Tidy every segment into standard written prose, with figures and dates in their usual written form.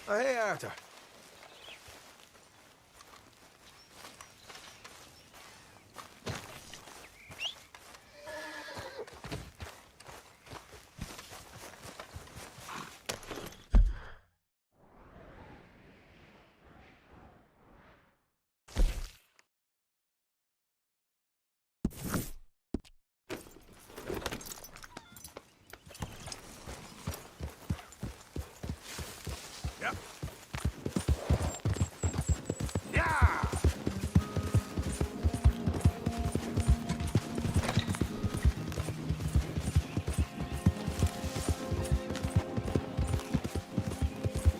Hey, Arthur. Yep. Yeah!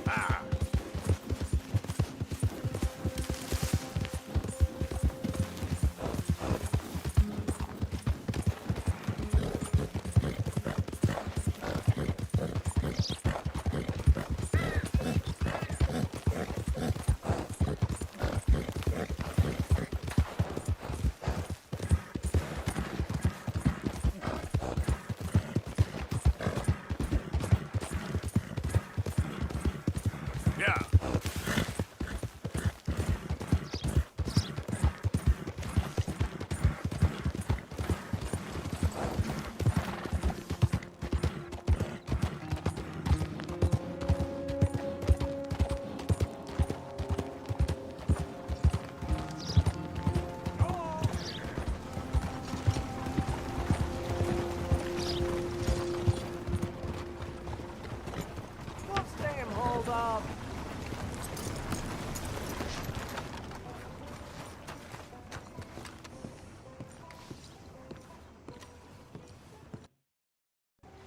Ah! Yeah! What's damn hold up?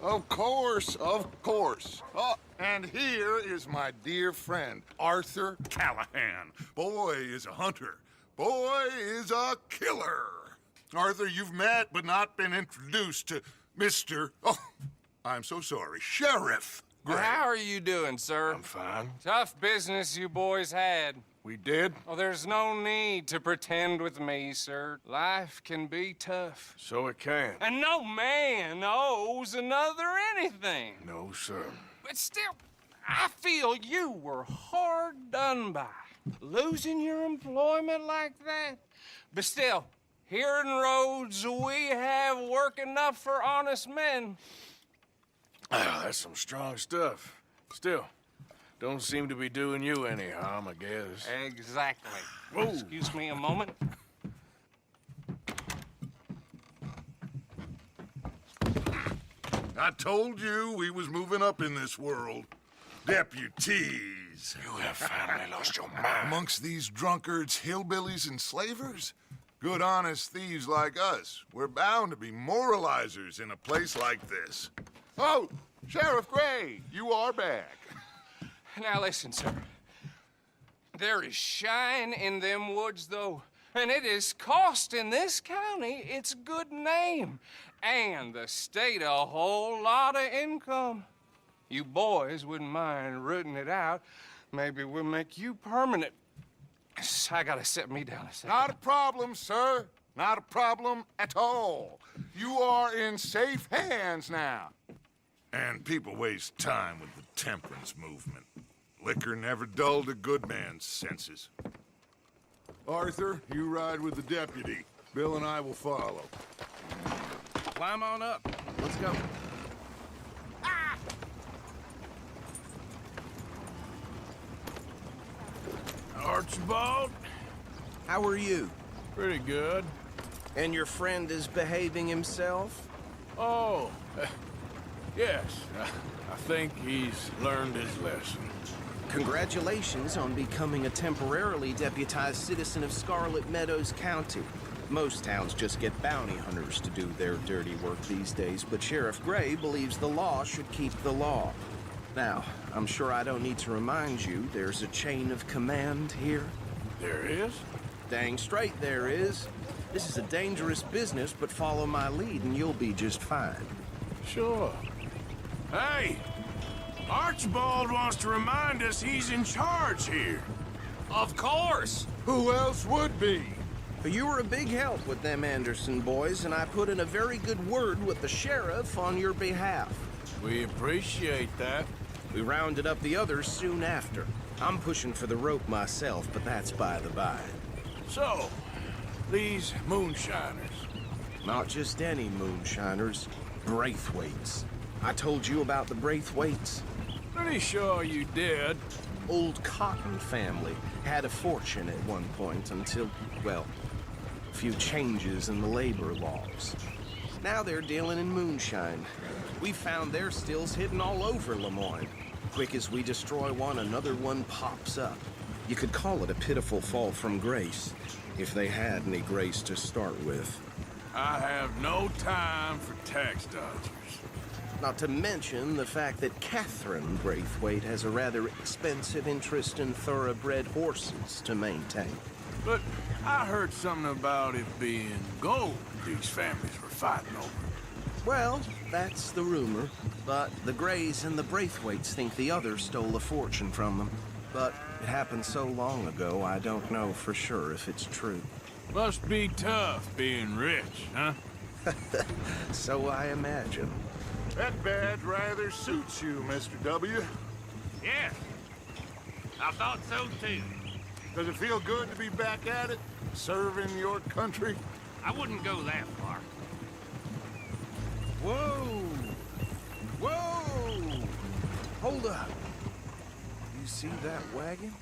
Of course, of course. Oh, and here is my dear friend, Arthur Callahan. Boy is a hunter. Boy is a killer. Arthur, you've met but not been introduced to Mr. Oh, I'm so sorry, Sheriff Gray. How are you doing, sir? I'm fine. Tough business you boys had. We did? Oh, there's no need to pretend with me, sir. Life can be tough. So it can. And no man owes another anything. No, sir. But still, I feel you were hard done by. Losing your employment like that. But still, here in Rhodes, we have work enough for honest men. Ah, that's some strong stuff. Still, don't seem to be doing you any harm, I guess. Exactly. Whoa. Excuse me a moment. I told you we was moving up in this world. Deputies. You have finally lost your mind. Amongst these drunkards, hillbillies, and slavers? Good, honest thieves like us. We're bound to be moralizers in a place like this. Oh, Sheriff Gray, you are back. Now listen, sir. There is shine in them woods, though, and it is costing this county its good name and the state a whole lot of income. You boys wouldn't mind rooting it out. Maybe we'll make you permanent. I gotta sit me down a second. Not a problem, sir. Not a problem at all. You are in safe hands now. And people waste time with the temperance movement. Liquor never dulled a good man's senses. Arthur, you ride with the deputy. Bill and I will follow. Climb on up. Let's go. Archibald? How are you? Pretty good. And your friend is behaving himself? Oh, yes. I think he's learned his lesson. Congratulations on becoming a temporarily deputized citizen of Scarlet Meadows County. Most towns just get bounty hunters to do their dirty work these days, but Sheriff Gray believes the law should keep the law. Now, I'm sure I don't need to remind you there's a chain of command here. There is? Dang straight there is. This is a dangerous business, but follow my lead and you'll be just fine. Sure. Hey! Archibald wants to remind us he's in charge here. Of course! Who else would be? But you were a big help with them Anderson boys, and I put in a very good word with the sheriff on your behalf. We appreciate that. We rounded up the others soon after. I'm pushing for the rope myself, but that's by the by. So, these moonshiners. Not just any moonshiners, Braithwaites. I told you about the Braithwaites? Pretty sure you did. Old Cotton family had a fortune at one point until, well, a few changes in the labor laws. Now they're dealing in moonshine. We found their stills hidden all over Lemoyne. Quick as we destroy one, another one pops up. You could call it a pitiful fall from grace, if they had any grace to start with. I have no time for tax dodgers. Not to mention the fact that Catherine Braithwaite has a rather expensive interest in thoroughbred horses to maintain. But I heard something about it being gold these families were fighting over. Well, that's the rumor. But the Greys and the Braithwaites think the others stole a fortune from them. But it happened so long ago, I don't know for sure if it's true. Must be tough being rich, huh? So I imagine. That badge rather suits you, Mr. W. Yes, I thought so too. Does it feel good to be back at it, serving your country? I wouldn't go that far. Whoa! Whoa! Hold up. You see that wagon?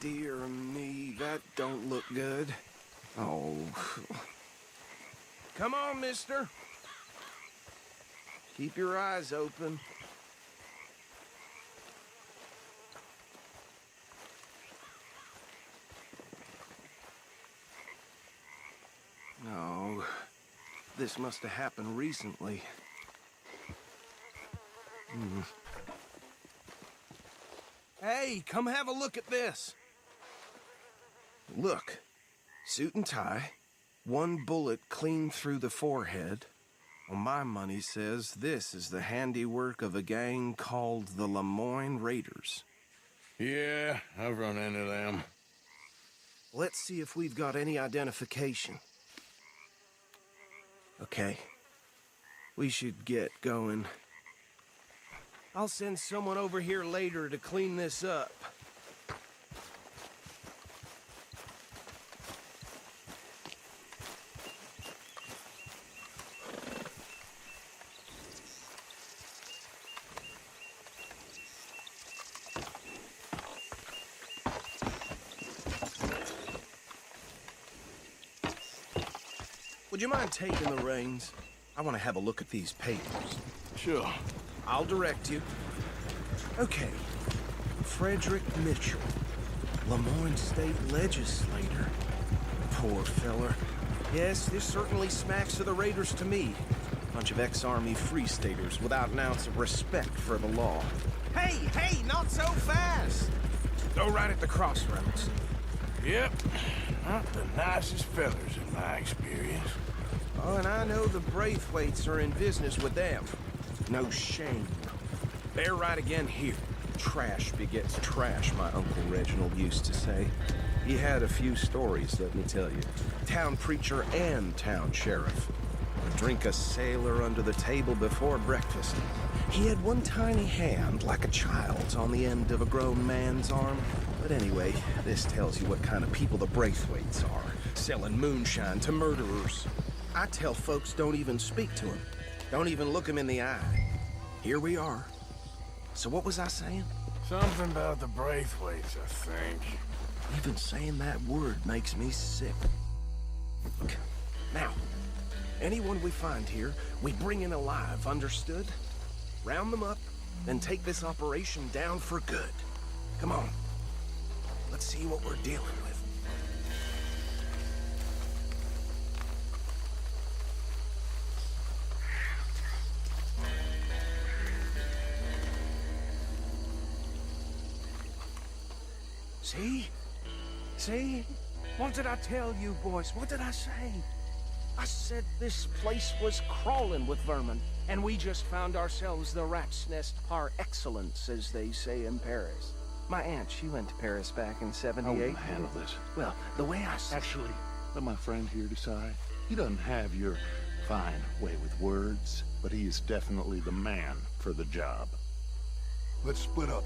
Dear me, that don't look good. Oh. Come on, mister. Keep your eyes open. No. This must have happened recently. Hey, come have a look at this. Look, suit and tie, one bullet clean through the forehead. Well, my money says this is the handiwork of a gang called the Lemoyne Raiders. Yeah, I've run into them. Let's see if we've got any identification. Okay, we should get going. I'll send someone over here later to clean this up. Would you mind taking the reins? I want to have a look at these papers. Sure. I'll direct you. Okay. Frederick Mitchell, Lemoyne State Legislator. Poor feller. Yes, this certainly smacks of the Raiders to me. Bunch of ex-Army Free Staters without an ounce of respect for the law. Hey, hey, not so fast! Go right at the crossroads. Yep. Not the nicest fellers in my experience. Oh, and I know the Braithwaites are in business with them. No shame. They're right again here. Trash begets trash, my Uncle Reginald used to say. He had a few stories, let me tell you. Town preacher and town sheriff. Would drink a sailor under the table before breakfast. He had one tiny hand, like a child's, on the end of a grown man's arm. But anyway, this tells you what kind of people the Braithwaites are. Selling moonshine to murderers. I tell folks don't even speak to him. Don't even look him in the eye. Here we are. So what was I saying? Something about the Braithwaites, I think. Even saying that word makes me sick. Now, anyone we find here, we bring in alive, understood? Round them up, then take this operation down for good. Come on. Let's see what we're dealing with. See? See? What did I tell you, boys? What did I say? I said this place was crawling with vermin, and we just found ourselves the rat's nest par excellence, as they say in Paris. My aunt, she went to Paris back in I '78. will handle this. Well, the way I see Actually, let my friend here decide. He doesn't have your fine way with words, but he is definitely the man for the job. Let's split up.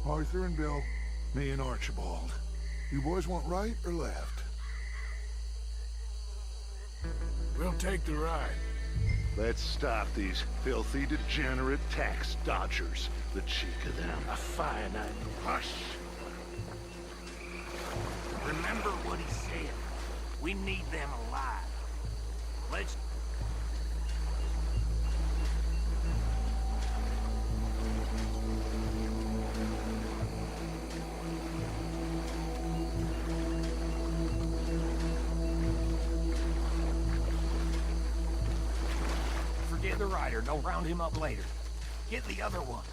Arthur and Bill, me and Archibald. You boys want right or left? We'll take the ride. Let's stop these filthy, degenerate tax dodgers. The cheek of them. A fine night. Hush! Remember what he said. We need them alive. Let's... Forget the rider. Don't round him up later. Get the other one.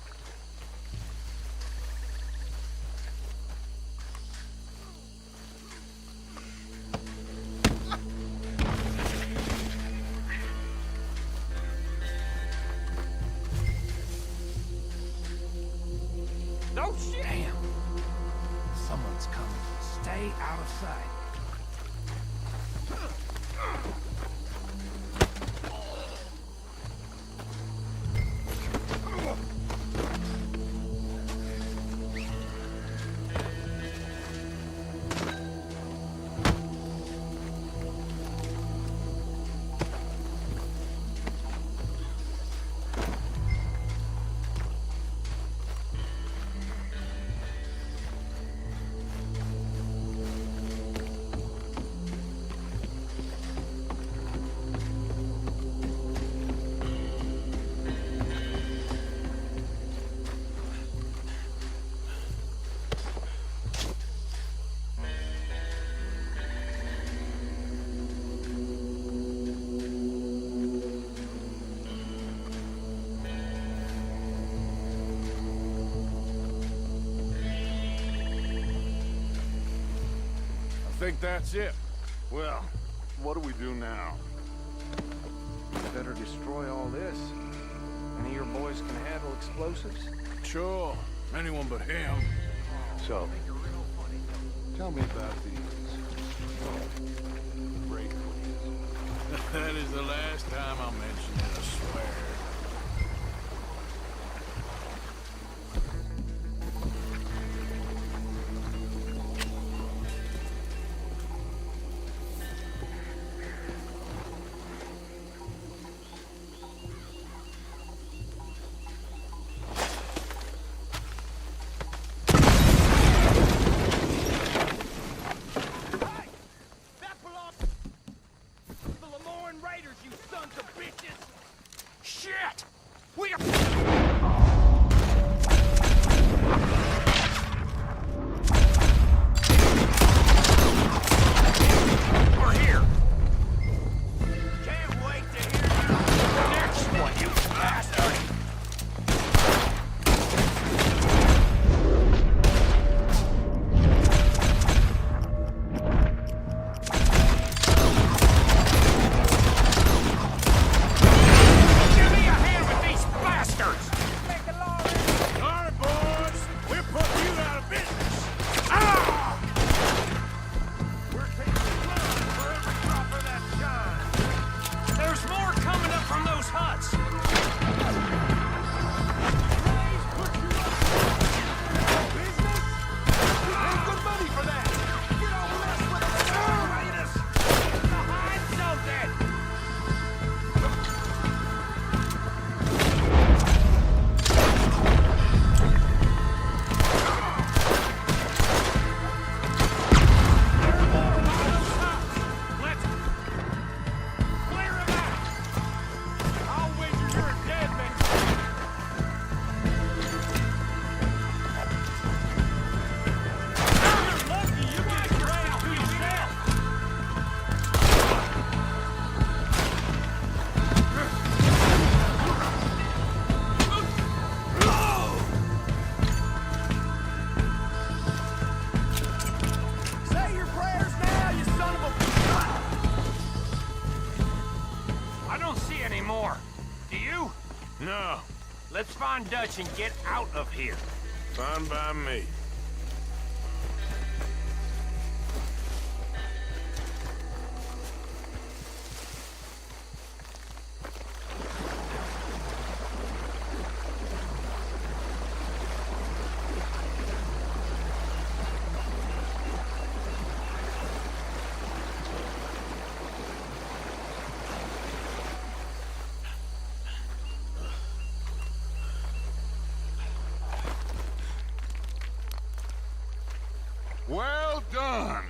No shit! Damn. Someone's coming. Stay out of sight. I think that's it. Well, what do we do now? better destroy all this. Any of your boys can handle explosives? Sure. Anyone but him. So, tell me about these breakaways. That is the last time I'll mention it, I swear. Shit! We are... We're here! Can't wait to hear the next one, you bastard! No. Let's find Dutch and get out of here. Fine by me. Well done.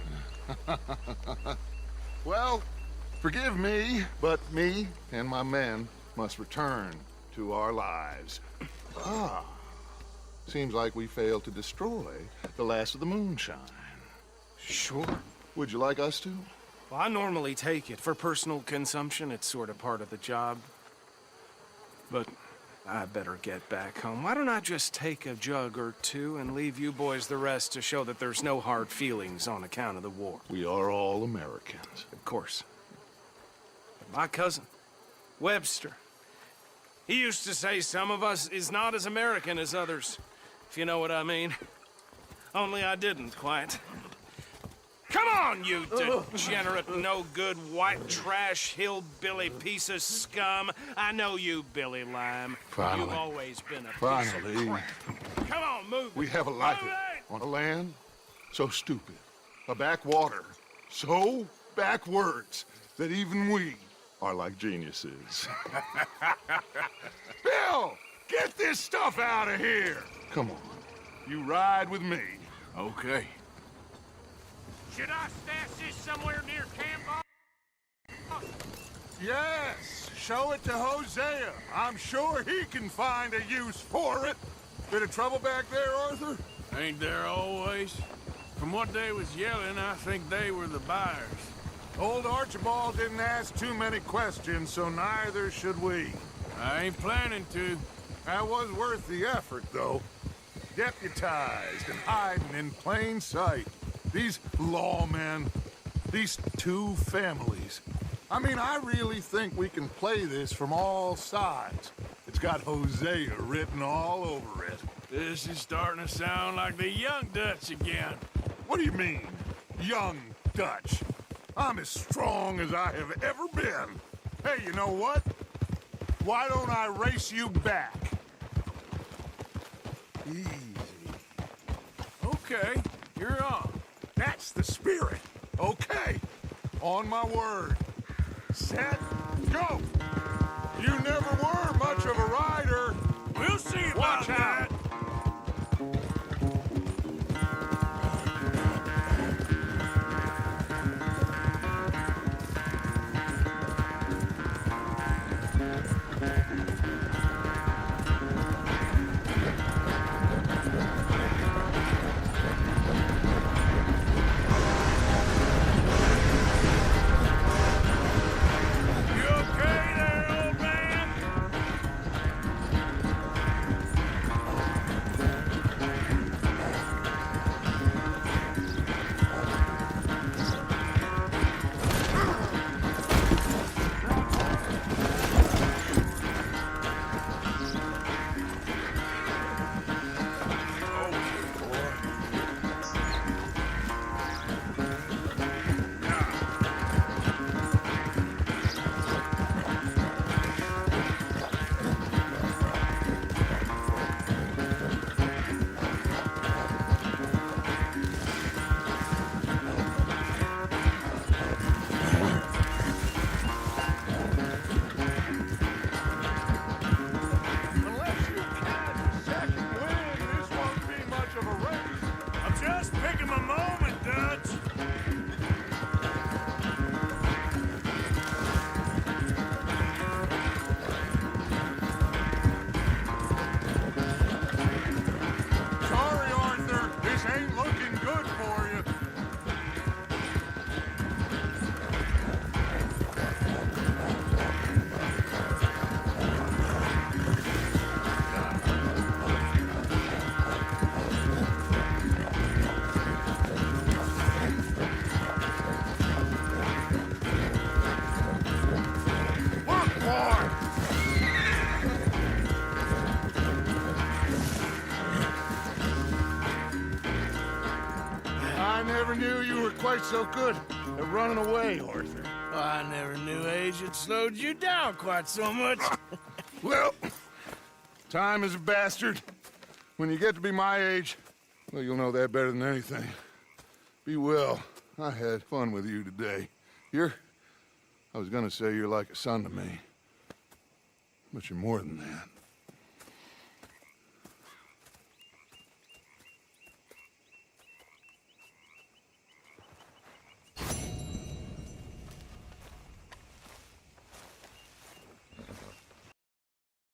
Well, forgive me, but me and my men must return to our lives. Ah, seems like we failed to destroy the last of the moonshine. Sure. Would you like us to? Well, I normally take it. For personal consumption, it's sort of part of the job. But I better get back home. Why don't I just take a jug or two and leave you boys the rest to show that there's no hard feelings on account of the war? We are all Americans. Of course. But my cousin, Webster, he used to say some of us is not as American as others, if you know what I mean. Only I didn't quite. Come on, you degenerate, no-good, white trash, hillbilly piece of scum. I know you, Billy Lime. Finally. You've always been a piece Finally. of crap. Come on, move. We have a life Move it! on a land so stupid, a backwater so backwards that even we are like geniuses. Bill, get this stuff out of here! Come on, you ride with me. Okay. Should I stash this somewhere near camp? Yes, show it to Hosea. I'm sure he can find a use for it. Bit of trouble back there, Arthur? Ain't there always? From what they was yelling, I think they were the buyers. Old Archibald didn't ask too many questions, so neither should we. I ain't planning to. That was worth the effort, though. Deputized and hiding in plain sight. These lawmen, these two families. I mean, I really think we can play this from all sides. It's got Hosea written all over it. This is starting to sound like the Young Dutch again. What do you mean, young Dutch? I'm as strong as I have ever been. Hey, you know what? Why don't I race you back? Easy. Okay, you're on. That's the spirit. Okay. On my word. Set, go! You never were much of a rider. We'll see about Watch that. out! You okay there, old man? Unless you catch a second wind, this won't be much of a race. I'm just picking my moment, Dutch. Sorry, Arthur. This ain't looking good for you. Work, boy! I never knew you were quite so good at running away, Arthur. I never knew age had slowed you down quite so much. Well, time is a bastard. When you get to be my age, well, you'll know that better than anything. Be well. I had fun with you today. I was gonna say you're like a son to me, but you're more than that.